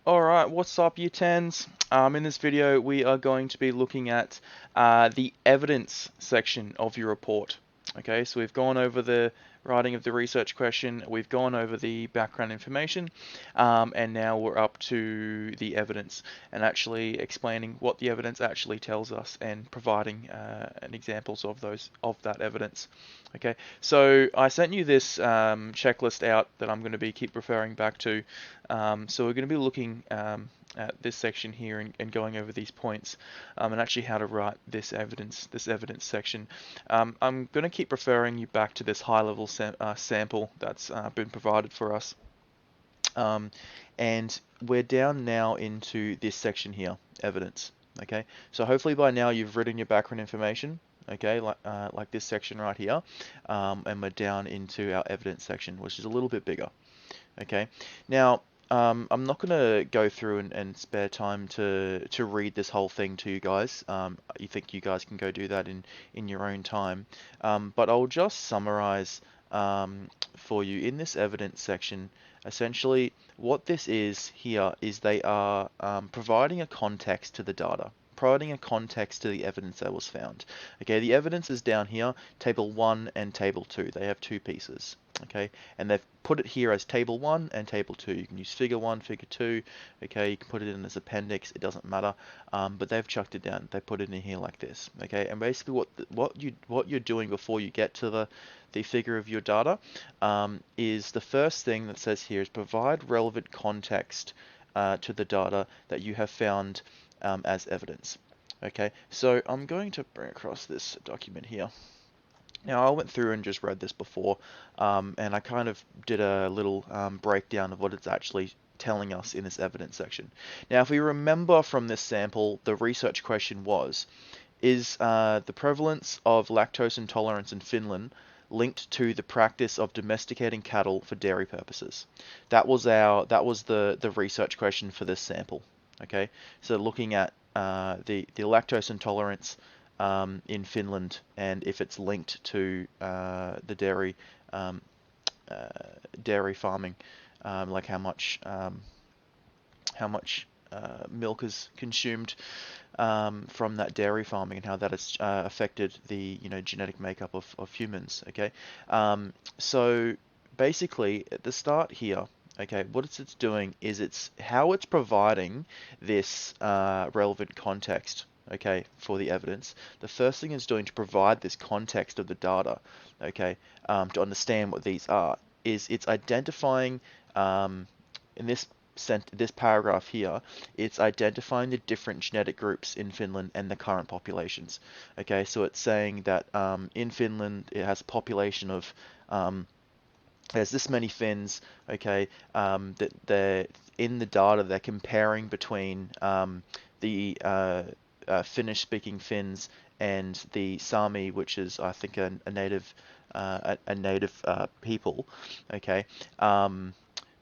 Alright, what's up, year 10s? In this video, we are going to be looking at the evidence section of your report. Okay, so we've gone over the writing of the research question, we've gone over the background information, and now we're up to the evidence and actually explaining what the evidence actually tells us and providing examples of that evidence. Okay, so I sent you this checklist out that I'm going to be keep referring back to. So we're going to be looking at this section here and going over these points and actually how to write this evidence section. I'm going to keep referring you back to this high-level sample that's been provided for us. Um, and we're down now into this section here, evidence. Okay, so hopefully by now you've written your background information. Okay, like this section right here, and we're down into our evidence section, which is a little bit bigger. Okay, now I'm not going to go through and spare time to read this whole thing to you guys. You think you guys can go do that in your own time, but I'll just summarize for you in this evidence section. Essentially, what this is here is they are providing a context to the data. Providing a context to the evidence that was found. Okay, the evidence is down here, table 1 and table 2. They have two pieces. Okay, and they've put it here as table 1 and table 2. You can use figure 1, figure 2. Okay, you can put it in as appendix. It doesn't matter. But they've chucked it down. They put it in here like this. Okay, and basically what you're doing before you get to the figure of your data is the first thing that says here is provide relevant context to the data that you have found as evidence. Okay, so I'm going to bring across this document here. Now, I went through and just read this before, and I kind of did a little breakdown of what it's actually telling us in this evidence section. Now, if we remember from this sample, the research question was, is the prevalence of lactose intolerance in Finland linked to the practice of domesticating cattle for dairy purposes? That was the research question for this sample. Okay, so looking at the lactose intolerance in Finland and if it's linked to the um, dairy farming, like how much milk is consumed from that dairy farming and how that has affected the genetic makeup of humans. Okay, so basically at the start here. Okay, what it's doing is it's providing this relevant context, okay, for the evidence. The first thing it's doing to provide this context of the data, okay, to understand what these are, is it's identifying in this paragraph here, it's identifying the different genetic groups in Finland and the current populations. Okay, so it's saying that in Finland it has a population of there's this many Finns, okay, that they're in the data they're comparing between the Finnish-speaking Finns and the Sami, which is I think a native people, okay.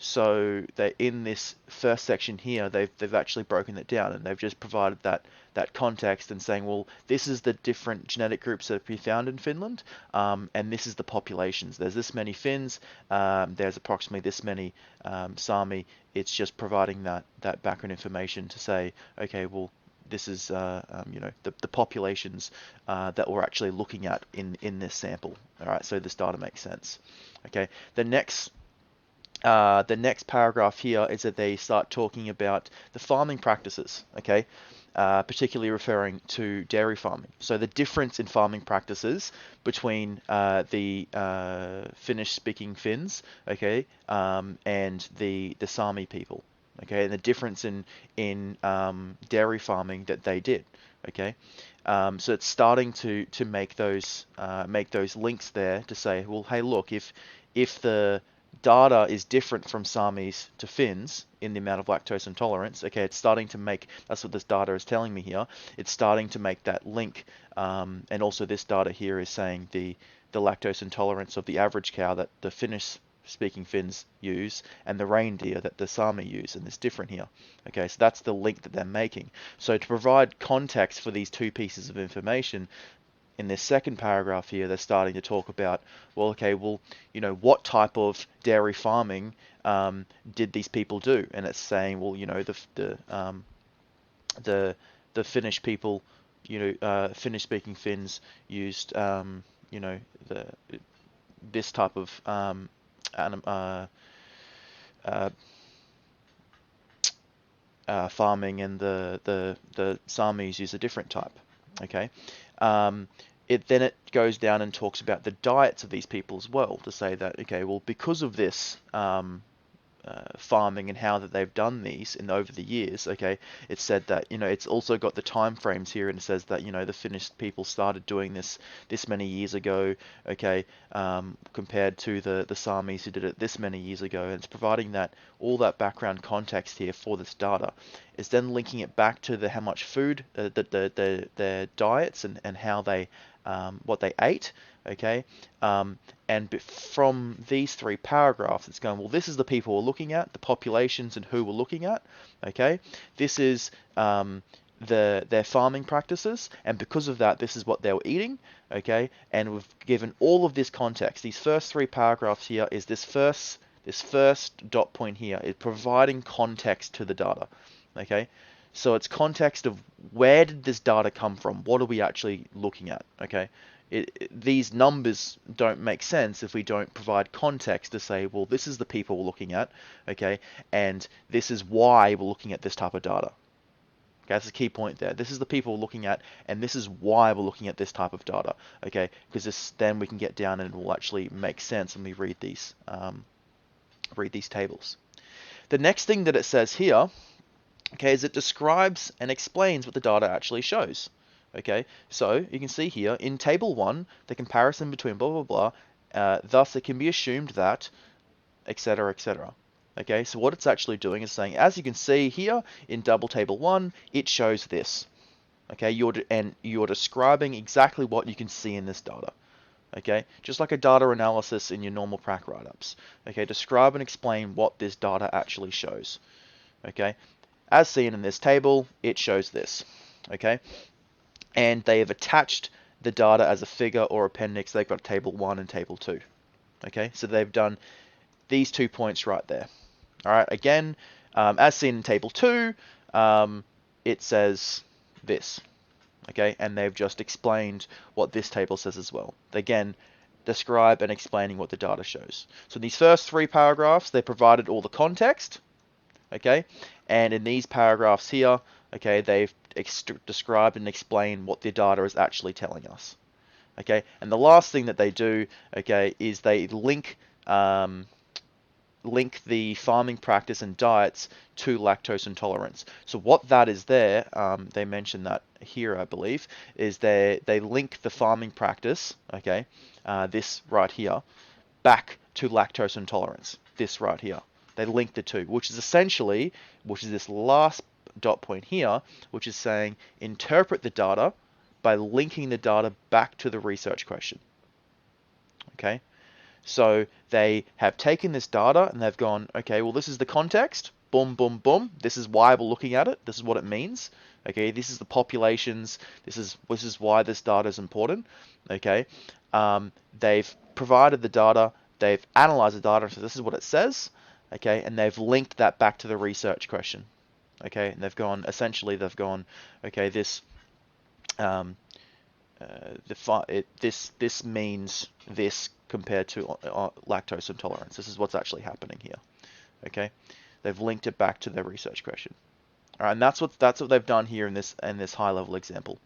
So they in this first section here, they've actually broken it down and they've just provided that context and saying, well, this is the different genetic groups that we found in Finland, and this is the populations. There's this many Finns, there's approximately this many Sami. It's just providing that background information to say, okay, well, this is the populations that we're actually looking at in this sample. All right, so this data makes sense. Okay, the next paragraph here is that they start talking about the farming practices, okay, particularly referring to dairy farming. So the difference in farming practices between the Finnish-speaking Finns, okay, and the Sami people, okay, and the difference in dairy farming that they did, okay. So it's starting to make those links there to say, well, hey, look, if the data is different from Samis to Finns in the amount of lactose intolerance. Okay, it's starting to make, that's what this data is telling me here. It's starting to make that link. And also this data here is saying the lactose intolerance of the average cow that the Finnish speaking Finns use and the reindeer that the Sami use, and it's different here. Okay, so that's the link that they're making. So to provide context for these two pieces of information, in this second paragraph here, they're starting to talk about, well, okay, well, what type of dairy farming did these people do? And it's saying, well, the Finnish people, Finnish-speaking Finns used, the this type of anim, uh, farming, and the Samis use a different type. Okay, it goes down and talks about the diets of these people as well, to say that, okay, well, because of this farming and how that they've done these in over the years, okay, it's said that, it's also got the time frames here, and it says that, the Finnish people started doing this many years ago, okay, compared to the Samis who did it this many years ago, and it's providing that all that background context here for this data. It's then linking it back to how much food, their diets, and how they what they ate, okay, and from these three paragraphs, it's going, well, this is the people we're looking at, the populations and who we're looking at, okay, this is their farming practices, and because of that, this is what they were eating, okay, and we've given all of this context. These first three paragraphs here is this first dot point here is providing context to the data, okay. So it's context of where did this data come from? What are we actually looking at? Okay, these numbers don't make sense if we don't provide context to say, well, this is the people we're looking at, okay, and this is why we're looking at this type of data. Okay, that's the key point there. This is the people we're looking at, and this is why we're looking at this type of data. Okay, because then we can get down and it will actually make sense when we read these tables. The next thing that it says here, okay, is it describes and explains what the data actually shows. Okay, so you can see here in table 1, the comparison between blah, blah, blah, thus it can be assumed that, etc., etc. Okay, so what it's actually doing is saying, as you can see here in double table 1, it shows this. Okay, you're describing exactly what you can see in this data. Okay, just like a data analysis in your normal prac write-ups. Okay, describe and explain what this data actually shows. Okay, as seen in this table, it shows this. Okay, and they have attached the data as a figure or appendix. They've got table 1 and table 2. Okay, so they've done these 2 points right there. All right, again, as seen in table 2, it says this. Okay, and they've just explained what this table says as well. Again, describe and explaining what the data shows. So in these first 3 paragraphs, they provided all the context. Okay, and in these paragraphs here, okay, they've described and explained what the data is actually telling us. Okay, and the last thing that they do, okay, is they link the farming practice and diets to lactose intolerance. So what that is there, they mention that here, I believe, is they link the farming practice, okay, this right here, back to lactose intolerance, this right here. They link the two, which is essentially, which is this last dot point here, which is saying interpret the data by linking the data back to the research question. Okay, so they have taken this data and they've gone, okay, well, this is the context, boom, boom, boom. This is why we're looking at it. This is what it means. Okay, this is the populations. This is why this data is important. Okay, they've provided the data. They've analyzed the data, so this is what it says. Okay, and they've linked that back to the research question. Okay, and they've gone, essentially, they've gone, okay, this this means this compared to lactose intolerance. This is what's actually happening here. Okay, they've linked it back to their research question. All right, and that's what they've done here in this high level example.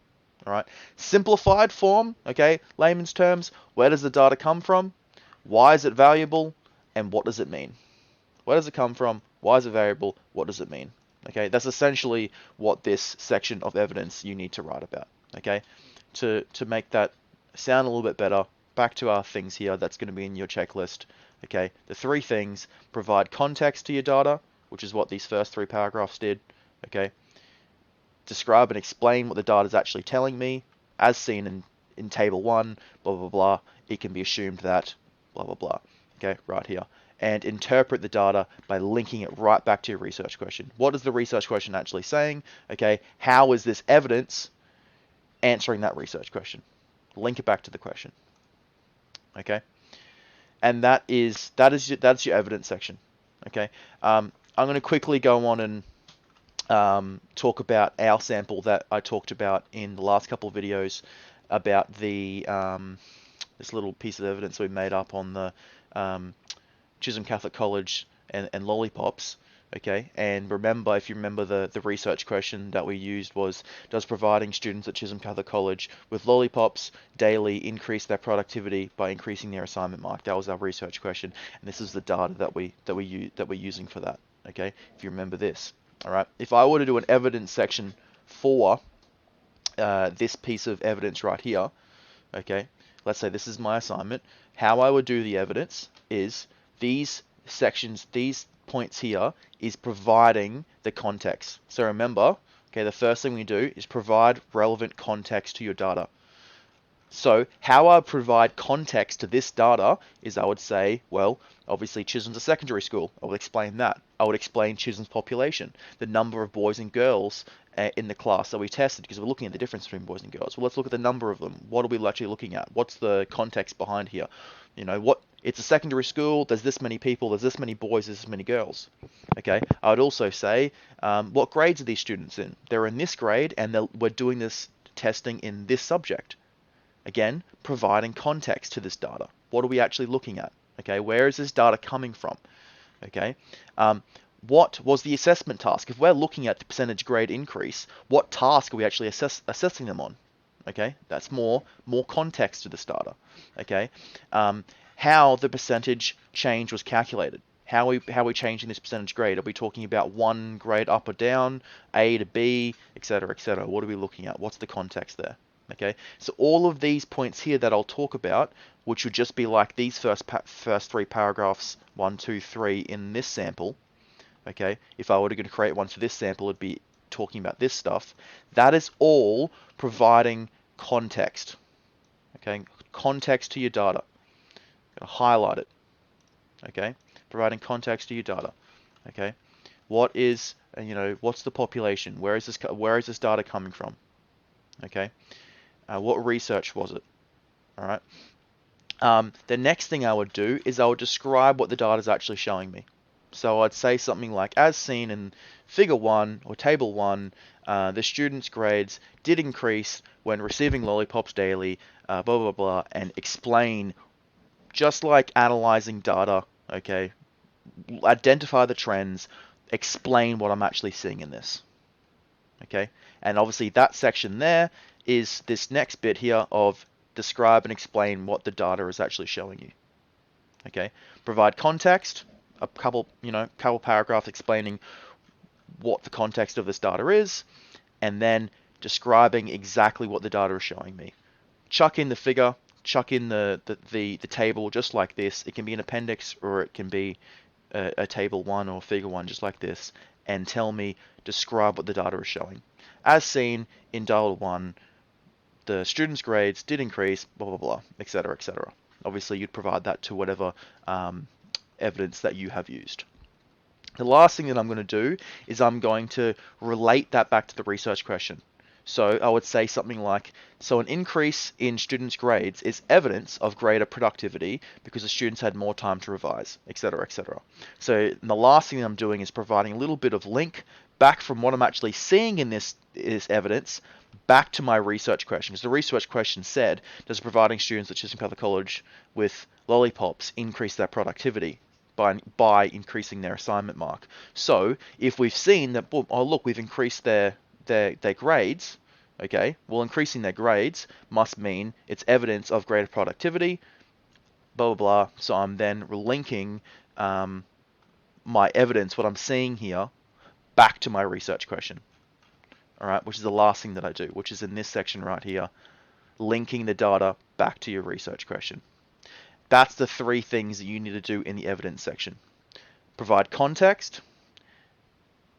All right, simplified form. Okay, layman's terms. Where does the data come from? Why is it valuable? And what does it mean? Where does it come from? Why is it valuable? What does it mean? Okay, that's essentially what this section of evidence you need to write about. Okay, to make that sound a little bit better, back to our things here that's going to be in your checklist. Okay, the 3 things: provide context to your data, which is what these first 3 paragraphs did. Okay, describe and explain what the data is actually telling me, as seen in table 1, blah, blah, blah. It can be assumed that, blah, blah, blah. Okay, right here. And interpret the data by linking it right back to your research question. What is the research question actually saying? Okay, how is this evidence answering that research question? link it back to the question. Okay, and that's your evidence section. Okay, I'm going to quickly go on and talk about our sample that I talked about in the last couple of videos about the this little piece of evidence we made up on the Chisholm Catholic College and lollipops. Okay, and remember, if you remember, the research question that we used was, does providing students at Chisholm Catholic College with lollipops daily increase their productivity by increasing their assignment mark? That was our research question, and this is the data that we're using for that. Okay, if you remember this. All right, if I were to do an evidence section for this piece of evidence right here, okay, let's say this is my assignment, how I would do the evidence is these sections, these points here is providing the context. So remember, okay, the first thing we do is provide relevant context to your data. So how I provide context to this data is I would say, well, obviously Chisholm's a secondary school. I would explain that. I would explain Chisholm's population, the number of boys and girls in the class that we tested, because we're looking at the difference between boys and girls. Well, let's look at the number of them. What are we actually looking at? What's the context behind here? You know, what it's a secondary school. There's this many people. There's this many boys. There's this many girls. Okay. I would also say, what grades are these students in? They're in this grade, and we're doing this testing in this subject. Again, providing context to this data. What are we actually looking at? Okay, where is this data coming from? Okay, what was the assessment task? If we're looking at the percentage grade increase, what task are we actually assessing them on? Okay, that's more context to this data. Okay, how the percentage change was calculated. How are we changing this percentage grade? Are we talking about one grade up or down, A to B, etc., etc.? What are we looking at? What's the context there? Okay, so all of these points here that I'll talk about, which would just be like these first three paragraphs, 1, 2, 3 in this sample. Okay, if I were to create one for this sample, it'd be talking about this stuff. That is all providing context. Okay, context to your data. I'm gonna highlight it. Okay, providing context to your data. Okay, what is what's the population? Where is this data coming from? Okay. What research was it? All right. The next thing I would do is I would describe what the data is actually showing me. So I'd say something like, as seen in Figure 1 or Table 1, the students' grades did increase when receiving lollipops daily, blah, blah, blah, and explain, just like analyzing data, okay, identify the trends, explain what I'm actually seeing in this. Okay, and obviously that section there is this next bit here of describe and explain what the data is actually showing you. Okay, provide context, a couple paragraphs explaining what the context of this data is, and then describing exactly what the data is showing me. Chuck in the figure, chuck in the table just like this. It can be an appendix or it can be a table 1 or figure 1 just like this, and tell me, describe what the data is showing. As seen in data 1, the students' grades did increase, blah, blah, blah, etc., etc. Obviously, you'd provide that to whatever evidence that you have used. The last thing that I'm going to do is I'm going to relate that back to the research question. So I would say something like, so an increase in students' grades is evidence of greater productivity because the students had more time to revise, etc., etc. So the last thing that I'm doing is providing a little bit of link back from what I'm actually seeing in this evidence back to my research question. Because the research question said, does providing students at Chisholm Catholic College with lollipops increase their productivity by increasing their assignment mark? So if we've seen that, oh look, we've increased their grades, okay, well, increasing their grades must mean it's evidence of greater productivity, blah, blah, blah. So I'm then linking my evidence, what I'm seeing here, back to my research question. All right, which is the last thing that I do, which is in this section right here, linking the data back to your research question. That's the 3 things that you need to do in the evidence section. Provide context,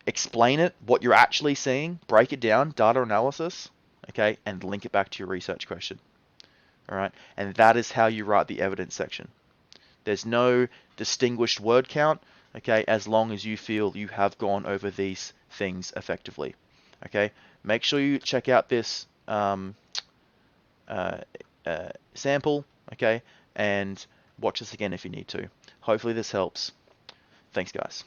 explain it, what you're actually seeing, break it down, data analysis, okay, and link it back to your research question. All right, and that is how you write the evidence section. There's no distinguished word count, okay, as long as you feel you have gone over these things effectively. Okay, make sure you check out this sample, okay, and watch this again if you need to. Hopefully this helps. Thanks, guys.